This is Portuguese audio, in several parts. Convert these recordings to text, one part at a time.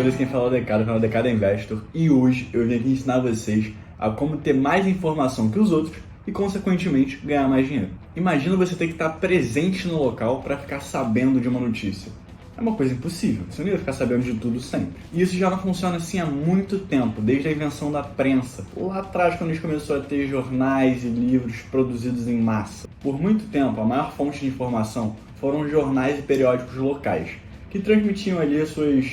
senhores, quem fala é o Decado, canal Decado Investor, e hoje eu vim aqui ensinar vocês a como ter mais informação que os outros e, consequentemente, ganhar mais dinheiro. Imagina você ter que estar presente no local para ficar sabendo de uma notícia. É uma coisa impossível, você não ia ficar sabendo de tudo sempre. E isso já não funciona assim há muito tempo, desde a invenção da prensa. Lá atrás, quando a gente começou a ter jornais e livros produzidos em massa. Por muito tempo, a maior fonte de informação foram os jornais e periódicos locais, que transmitiam ali as suas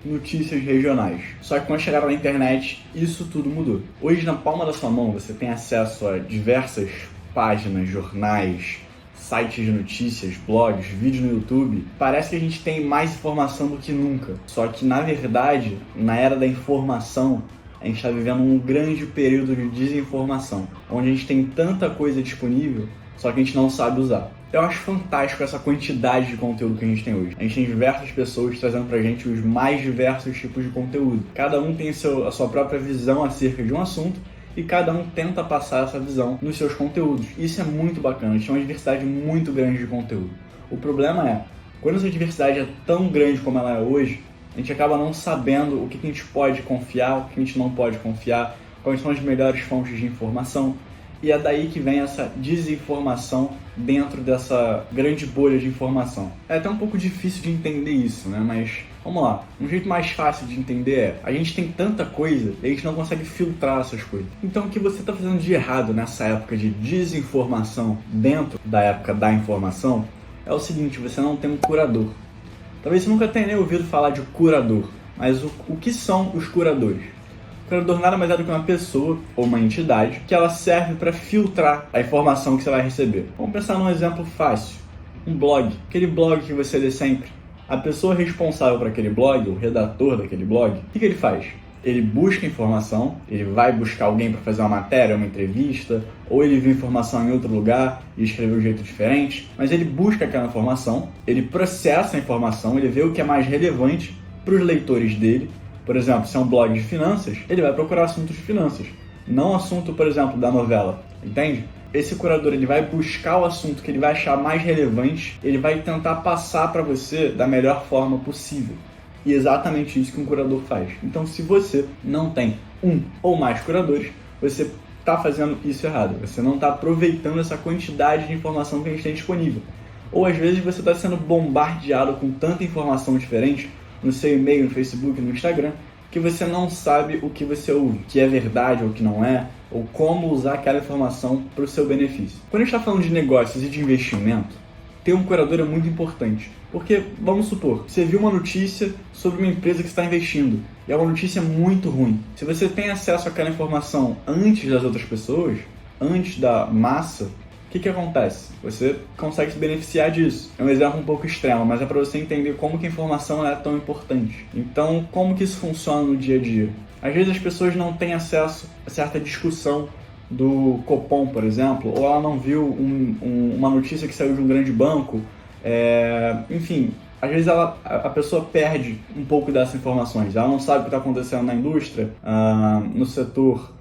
notícias regionais. Só que quando chegaram na internet, isso tudo mudou. Hoje, na palma da sua mão, você tem acesso a diversas páginas, jornais, sites de notícias, blogs, vídeos no YouTube. Parece que a gente tem mais informação do que nunca. Só que, na verdade, na era da informação, a gente está vivendo um grande período de desinformação, onde a gente tem tanta coisa disponível, só que a gente não sabe usar. Eu acho fantástico essa quantidade de conteúdo que a gente tem hoje. A gente tem diversas pessoas trazendo pra gente os mais diversos tipos de conteúdo. Cada um tem a sua própria visão acerca de um assunto e cada um tenta passar essa visão nos seus conteúdos. Isso é muito bacana, a gente tem uma diversidade muito grande de conteúdo. O problema é, quando essa diversidade é tão grande como ela é hoje, a gente acaba não sabendo o que a gente pode confiar, o que a gente não pode confiar, quais são as melhores fontes de informação. E é daí que vem essa desinformação dentro dessa grande bolha de informação. É até um pouco difícil de entender isso, né? Mas vamos lá. Um jeito mais fácil de entender é, a gente tem tanta coisa e a gente não consegue filtrar essas coisas. Então o que você está fazendo de errado nessa época de desinformação dentro da época da informação é o seguinte, você não tem um curador. Talvez você nunca tenha nem ouvido falar de curador, mas o que são os curadores? O curador nada mais é do que uma pessoa ou uma entidade que ela serve para filtrar a informação que você vai receber. Vamos pensar num exemplo fácil. Um blog. Aquele blog que você lê sempre. A pessoa responsável por aquele blog, o redator daquele blog, o que ele faz? Ele busca informação, ele vai buscar alguém para fazer uma matéria, uma entrevista, ou ele viu informação em outro lugar e escreveu de um jeito diferente, mas ele busca aquela informação, ele processa a informação, ele vê o que é mais relevante para os leitores dele. Por exemplo, se é um blog de finanças, ele vai procurar assuntos de finanças, não assunto, por exemplo, da novela, entende? Esse curador ele vai buscar o assunto que ele vai achar mais relevante, ele vai tentar passar para você da melhor forma possível. E é exatamente isso que um curador faz. Então, se você não tem um ou mais curadores, você está fazendo isso errado. Você não está aproveitando essa quantidade de informação que a gente tem disponível. Ou às vezes você está sendo bombardeado com tanta informação diferente no seu e-mail, no Facebook, no Instagram, que você não sabe o que você ouve, o que é verdade ou o que não é, ou como usar aquela informação para o seu benefício. Quando a gente está falando de negócios e de investimento, ter um curador é muito importante. Porque, vamos supor, você viu uma notícia sobre uma empresa que está investindo, e é uma notícia muito ruim. Se você tem acesso àquela informação antes das outras pessoas, antes da massa, o que acontece? Você consegue se beneficiar disso. É um exemplo um pouco extremo, mas é para você entender como que a informação é tão importante. Então, como que isso funciona no dia a dia? Às vezes as pessoas não têm acesso a certa discussão do Copom, por exemplo, ou ela não viu uma notícia que saiu de um grande banco. Enfim, às vezes a pessoa perde um pouco dessas informações. Ela não sabe o que está acontecendo na indústria, no setor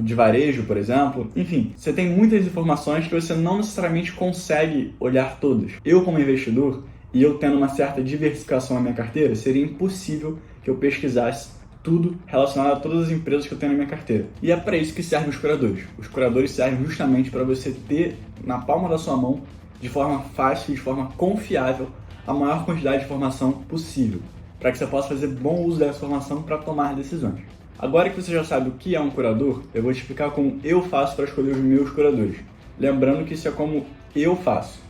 de varejo, por exemplo. Enfim, você tem muitas informações que você não necessariamente consegue olhar todas. Eu, como investidor, e eu tendo uma certa diversificação na minha carteira, seria impossível que eu pesquisasse tudo relacionado a todas as empresas que eu tenho na minha carteira. E é para isso que servem os curadores. Os curadores servem justamente para você ter na palma da sua mão, de forma fácil, de forma confiável, a maior quantidade de informação possível, para que você possa fazer bom uso dessa informação para tomar decisões. Agora que você já sabe o que é um curador, eu vou te explicar como eu faço para escolher os meus curadores. Lembrando que isso é como eu faço.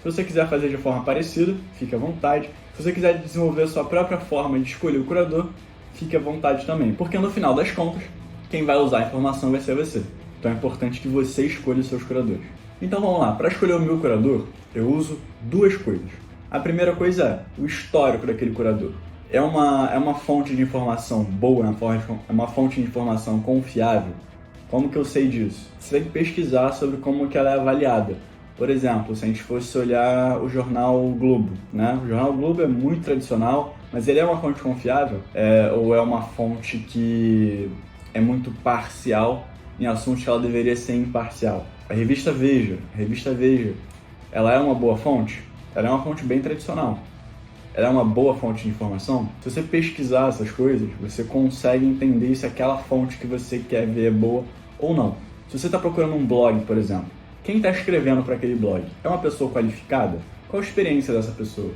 Se você quiser fazer de forma parecida, fique à vontade. Se você quiser desenvolver a sua própria forma de escolher o curador, fique à vontade também. Porque no final das contas, quem vai usar a informação vai ser você. Então é importante que você escolha os seus curadores. Então vamos lá, para escolher o meu curador, eu uso duas coisas. A primeira coisa é o histórico daquele curador. É uma fonte de informação boa, é uma fonte de informação confiável. Como que eu sei disso? Você tem que pesquisar sobre como que ela é avaliada. Por exemplo, se a gente fosse olhar o jornal Globo, né? O jornal Globo é muito tradicional, mas ele é uma fonte confiável? Ou é uma fonte que é muito parcial em assuntos que ela deveria ser imparcial? A revista Veja, ela é uma boa fonte? Ela é uma fonte bem tradicional. ela é uma boa fonte de informação? Se você pesquisar essas coisas, você consegue entender se aquela fonte que você quer ver é boa ou não. Se você está procurando um blog, por exemplo, quem está escrevendo para aquele blog é uma pessoa qualificada? Qual a experiência dessa pessoa?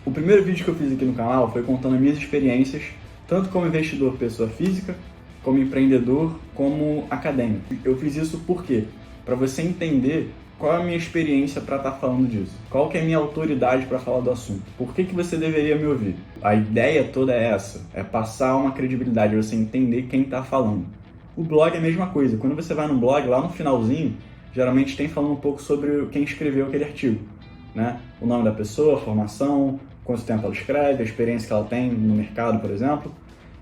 O primeiro vídeo que eu fiz aqui no canal foi contando as minhas experiências, tanto como investidor pessoa física, como empreendedor, como acadêmico. Eu fiz isso por quê? Para você entender qual é a minha experiência para estar falando disso. Qual que é a minha autoridade para falar do assunto. Por que você deveria me ouvir? A ideia toda é essa, é passar uma credibilidade, você entender quem está falando. O blog é a mesma coisa. Quando você vai no blog, lá no finalzinho, geralmente tem falando um pouco sobre quem escreveu aquele artigo, né? O nome da pessoa, a formação, quanto tempo ela escreve, a experiência que ela tem no mercado, por exemplo.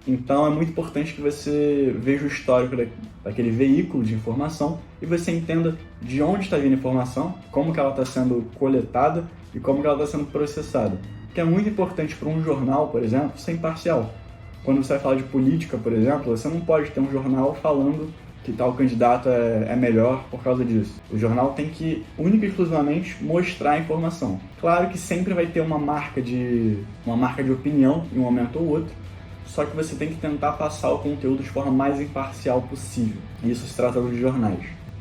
Então é muito importante que você veja o histórico daquele veículo de informação e você entenda de onde está vindo a informação, como que ela está sendo coletada e como que ela está sendo processada. Que é muito importante para um jornal, por exemplo, ser imparcial. Quando você vai falar de política, por exemplo, você não pode ter um jornal falando que tal candidato é melhor por causa disso. O jornal tem que, única e exclusivamente, mostrar a informação. Claro que sempre vai ter uma marca de opinião em um momento ou outro, só que você tem que tentar passar o conteúdo de forma mais imparcial possível. Isso se trata de jornais.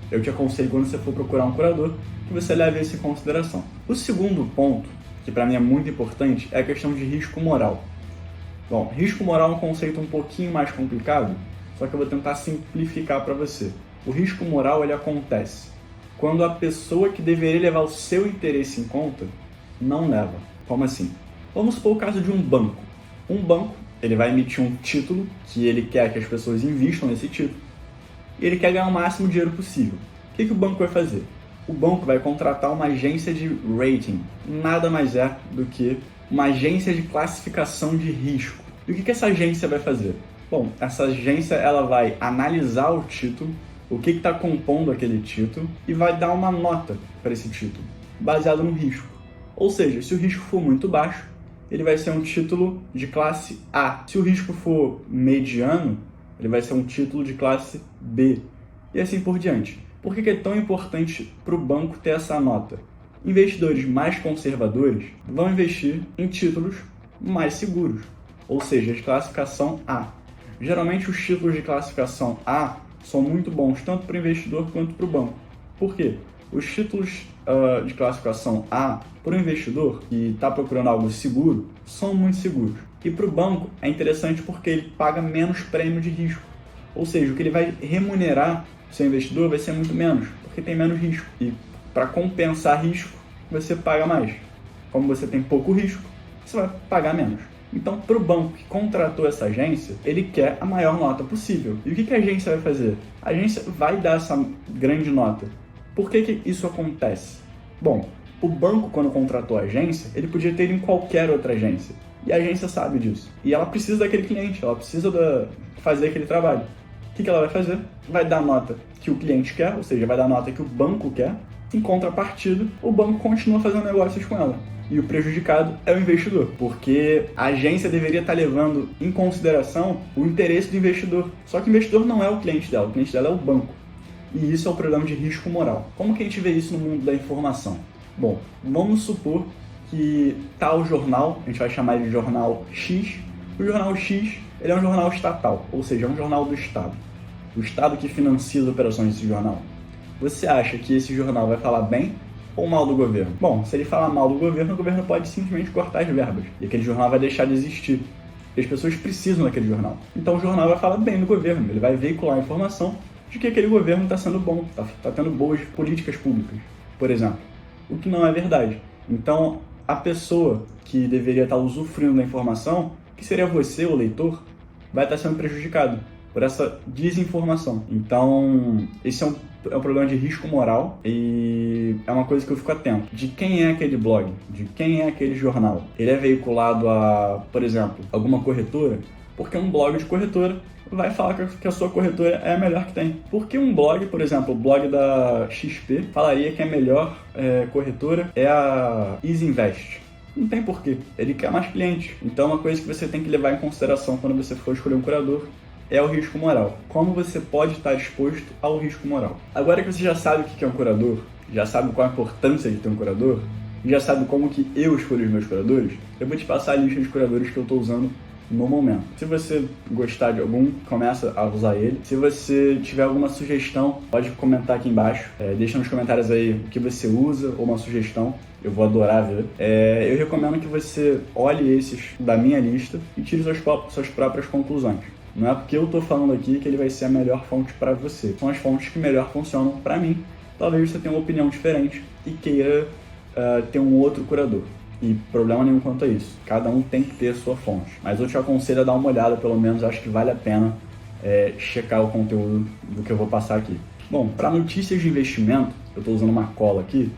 Eu te aconselho, quando você for procurar um curador, que você leve isso em consideração. O segundo ponto, que para mim é muito importante, é a questão de risco moral. Bom, risco moral é um conceito um pouquinho mais complicado, só que eu vou tentar simplificar para você. O risco moral, ele acontece quando a pessoa que deveria levar o seu interesse em conta não leva. Como assim? Vamos supor o caso de um banco. Um banco, ele vai emitir um título que ele quer que as pessoas invistam nesse título e ele quer ganhar o máximo de dinheiro possível. O que o banco vai fazer? O banco vai contratar uma agência de rating. Nada mais é do que uma agência de classificação de risco. E o que essa agência vai fazer? Bom, essa agência ela vai analisar o título, o que está compondo aquele título e vai dar uma nota para esse título, baseado no risco. Ou seja, se o risco for muito baixo, ele vai ser um título de classe A. Se o risco for mediano, ele vai ser um título de classe B. E assim por diante. Por que é tão importante para o banco ter essa nota? Investidores mais conservadores vão investir em títulos mais seguros, ou seja, de classificação A. Geralmente os títulos de classificação A são muito bons tanto para o investidor quanto para o banco. Por quê? Os títulos de classificação A, para o investidor que está procurando algo seguro, são muito seguros. E para o banco é interessante porque ele paga menos prêmio de risco. Ou seja, o que ele vai remunerar o seu investidor vai ser muito menos, porque tem menos risco. E para compensar risco, você paga mais. Como você tem pouco risco, você vai pagar menos. Então, para o banco que contratou essa agência, ele quer a maior nota possível. E o que a agência vai fazer? A agência vai dar essa grande nota. Por que isso acontece? Bom, o banco, quando contratou a agência, ele podia ter ido em qualquer outra agência. E a agência sabe disso. E ela precisa daquele cliente, ela precisa fazer aquele trabalho. O que ela vai fazer? Vai dar a nota que o cliente quer, ou seja, vai dar a nota que o banco quer. Em contrapartida, o banco continua fazendo negócios com ela. E o prejudicado é o investidor, porque a agência deveria estar levando em consideração o interesse do investidor. Só que o investidor não é o cliente dela é o banco. E isso é o problema de risco moral. Como que a gente vê isso no mundo da informação? Bom, vamos supor que tal jornal, a gente vai chamar de jornal X. O jornal X, ele é um jornal estatal, ou seja, é um jornal do Estado. O Estado que financia as operações desse jornal. Você acha que esse jornal vai falar bem ou mal do governo? Bom, se ele falar mal do governo, o governo pode simplesmente cortar as verbas. E aquele jornal vai deixar de existir. E as pessoas precisam daquele jornal. Então o jornal vai falar bem do governo. Ele vai veicular a informação de que aquele governo está sendo bom, está tendo boas políticas públicas, por exemplo. O que não é verdade. Então, a pessoa que deveria estar usufruindo da informação, que seria você, o leitor, vai estar sendo prejudicado por essa desinformação. Então, esse é um problema de risco moral e é uma coisa que eu fico atento. De quem é aquele blog? De quem é aquele jornal? Ele é veiculado a, por exemplo, alguma corretora? Porque um blog de corretora vai falar que a sua corretora é a melhor que tem. Porque um blog, por exemplo, o blog da XP, falaria que a melhor corretora é a Easy Invest. Não tem porquê. Ele quer mais clientes. Então, uma coisa que você tem que levar em consideração quando você for escolher um curador é o risco moral. Como você pode estar exposto ao risco moral. Agora que você já sabe o que é um curador, já sabe qual a importância de ter um curador, e já sabe como que eu escolho os meus curadores, eu vou te passar a lista de curadores que eu estou usando no momento. Se você gostar de algum, começa a usar ele. Se você tiver alguma sugestão, pode comentar aqui embaixo. Deixa nos comentários aí o que você usa ou uma sugestão. Eu vou adorar ver. Eu recomendo que você olhe esses da minha lista e tire suas próprias conclusões. Não é porque eu estou falando aqui que ele vai ser a melhor fonte para você. São as fontes que melhor funcionam para mim. Talvez você tenha uma opinião diferente e queira ter um outro curador. E problema nenhum quanto a isso. Cada um tem que ter a sua fonte. Mas eu te aconselho a dar uma olhada, pelo menos acho que vale a pena checar o conteúdo do que eu vou passar aqui. Bom, para notícias de investimento, eu estou usando uma cola aqui.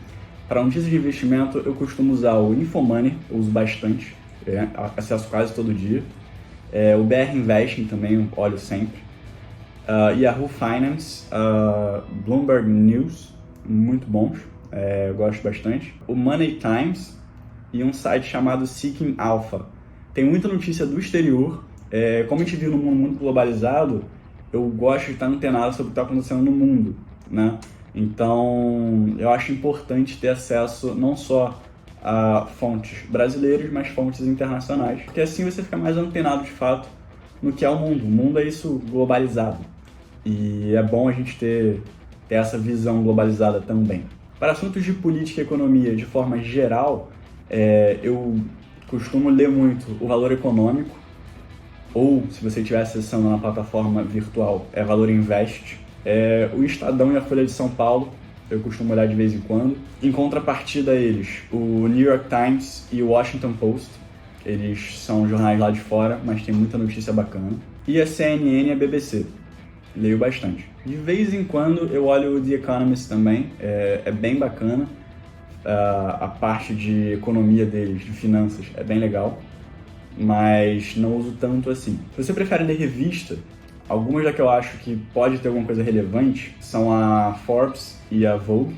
Para notícias de investimento, eu costumo usar o Infomoney, eu uso bastante, acesso quase todo dia. O BR Investing também eu olho sempre. Yahoo Finance, Bloomberg News, muito bons, eu gosto bastante. O Money Times e um site chamado Seeking Alpha. Tem muita notícia do exterior. Como a gente vive num mundo muito globalizado, eu gosto de estar antenado sobre o que está acontecendo no mundo, né? Então, eu acho importante ter acesso não só a fontes brasileiras, mas fontes internacionais, porque assim você fica mais antenado de fato no que é o mundo. O mundo é isso globalizado e é bom a gente ter essa visão globalizada também. Para assuntos de política e economia de forma geral, eu costumo ler muito o Valor Econômico, ou se você estiver acessando na plataforma virtual, Valor Invest. O Estadão e a Folha de São Paulo, eu costumo olhar de vez em quando. Em contrapartida a eles, o New York Times e o Washington Post. Eles são jornais lá de fora, mas tem muita notícia bacana. E a CNN e a BBC. Leio bastante. De vez em quando eu olho o The Economist também, é bem bacana. A parte de economia deles, de finanças, é bem legal, mas não uso tanto assim. Se você prefere ler revista, algumas da que eu acho que pode ter alguma coisa relevante são a Forbes e a Vogue.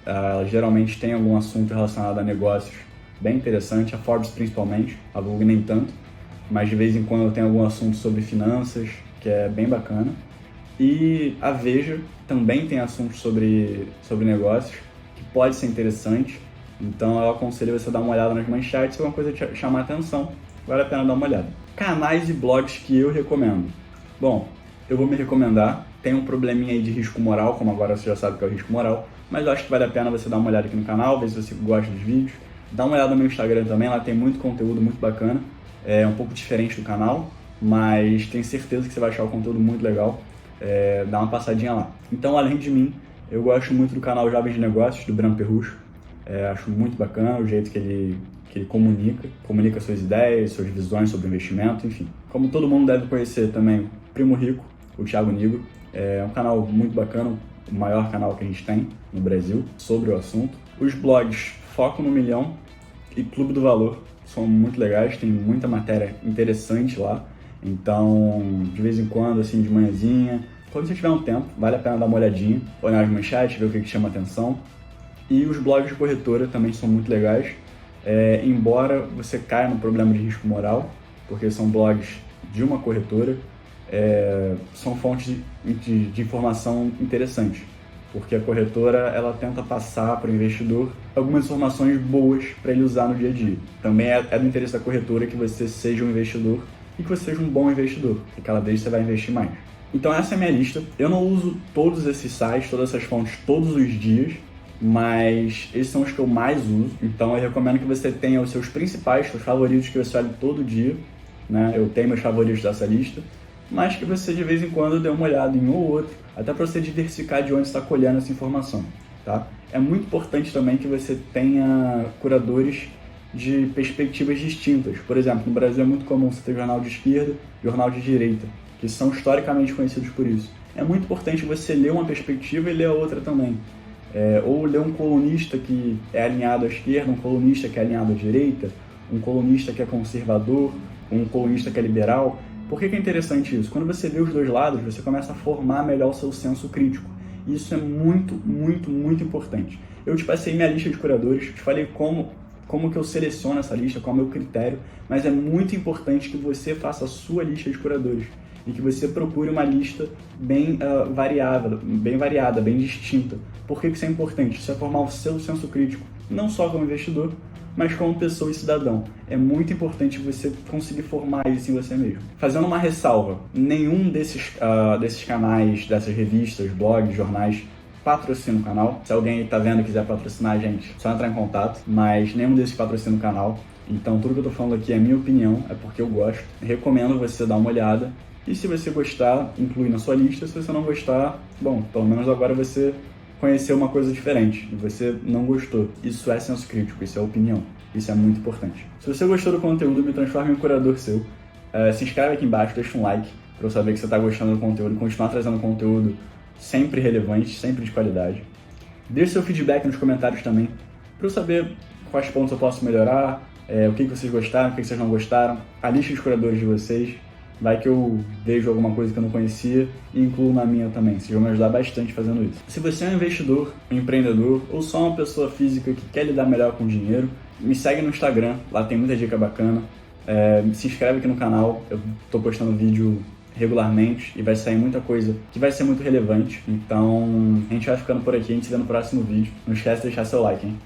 Elas geralmente têm algum assunto relacionado a negócios bem interessante, a Forbes principalmente, a Vogue nem tanto, mas de vez em quando tem algum assunto sobre finanças, que é bem bacana. E a Veja também tem assuntos sobre negócios, que pode ser interessante, então eu aconselho você a dar uma olhada nas manchetes, se alguma coisa te chamar a atenção, vale a pena dar uma olhada. Canais e blogs que eu recomendo. Bom, eu vou me recomendar, tem um probleminha aí de risco moral, como agora você já sabe que é o risco moral, mas eu acho que vale a pena você dar uma olhada aqui no canal, ver se você gosta dos vídeos. Dá uma olhada no meu Instagram também, lá tem muito conteúdo muito bacana, é um pouco diferente do canal, mas tenho certeza que você vai achar o conteúdo muito legal. Dá uma passadinha lá. Então, além de mim, eu gosto muito do canal Jovens de Negócios, do Breno Perrucho. Acho muito bacana o jeito que ele comunica suas ideias, suas visões sobre investimento, enfim. Como todo mundo deve conhecer também o Primo Rico, o Thiago Nigro. É um canal muito bacana, o maior canal que a gente tem no Brasil sobre o assunto. Os blogs Foco no Milhão e Clube do Valor são muito legais, tem muita matéria interessante lá. Então, de vez em quando, assim, de manhãzinha, quando você tiver um tempo, vale a pena dar uma olhadinha, olhar as manchetes, ver o que chama atenção. E os blogs de corretora também são muito legais, embora você caia no problema de risco moral, porque são blogs de uma corretora, são fontes de informação interessantes, porque a corretora ela tenta passar para o investidor algumas informações boas para ele usar no dia a dia. Também é do interesse da corretora que você seja um investidor e que você seja um bom investidor, porque cada vez você vai investir mais. Então essa é a minha lista. Eu não uso todos esses sites, todas essas fontes todos os dias, mas esses são os que eu mais uso. Então eu recomendo que você tenha os seus principais, seus favoritos que você olhe todo dia, né? Eu tenho meus favoritos dessa lista, mas que você de vez em quando dê uma olhada em um ou outro, até para você diversificar de onde está colhendo essa informação, tá? É muito importante também que você tenha curadores de perspectivas distintas. Por exemplo, no Brasil é muito comum você ter jornal de esquerda e jornal de direita, que são historicamente conhecidos por isso. É muito importante você ler uma perspectiva e ler a outra também. Ou ler um colunista que é alinhado à esquerda, um colunista que é alinhado à direita, um colunista que é conservador, um colunista que é liberal. Por que é interessante isso? Quando você vê os dois lados, você começa a formar melhor o seu senso crítico. Isso é muito, muito, muito importante. Eu te passei minha lista de curadores, te falei como que eu seleciono essa lista, qual é o meu critério, mas é muito importante que você faça a sua lista de curadores. e que você procure uma lista bem variada, bem distinta. Por que isso é importante? Isso é formar o seu senso crítico, não só como investidor, mas como pessoa e cidadão. É muito importante você conseguir formar isso em você mesmo. Fazendo uma ressalva, nenhum desses canais, dessas revistas, blogs, jornais, patrocina o canal. Se alguém está vendo e quiser patrocinar a gente, só entrar em contato, mas nenhum desses patrocina o canal. Então tudo que eu tô falando aqui é minha opinião, é porque eu gosto. Recomendo você dar uma olhada. E se você gostar, inclui na sua lista. Se você não gostar, bom, pelo menos agora você conheceu uma coisa diferente e você não gostou. Isso é senso crítico, isso é opinião. Isso é muito importante. Se você gostou do conteúdo, me transforme em um curador seu. Se inscreve aqui embaixo, deixa um like para eu saber que você está gostando do conteúdo e continuar trazendo conteúdo sempre relevante, sempre de qualidade. Deixe seu feedback nos comentários também para eu saber quais pontos eu posso melhorar, o que vocês gostaram, o que vocês não gostaram, a lista de curadores de vocês. Vai que eu vejo alguma coisa que eu não conhecia e incluo na minha também. Vocês vão me ajudar bastante fazendo isso. Se você é um investidor, um empreendedor ou só uma pessoa física que quer lidar melhor com dinheiro, me segue no Instagram, lá tem muita dica bacana. Se inscreve aqui no canal, eu estou postando vídeo regularmente e vai sair muita coisa que vai ser muito relevante. Então, a gente vai ficando por aqui, a gente se vê no próximo vídeo. Não esquece de deixar seu like, hein?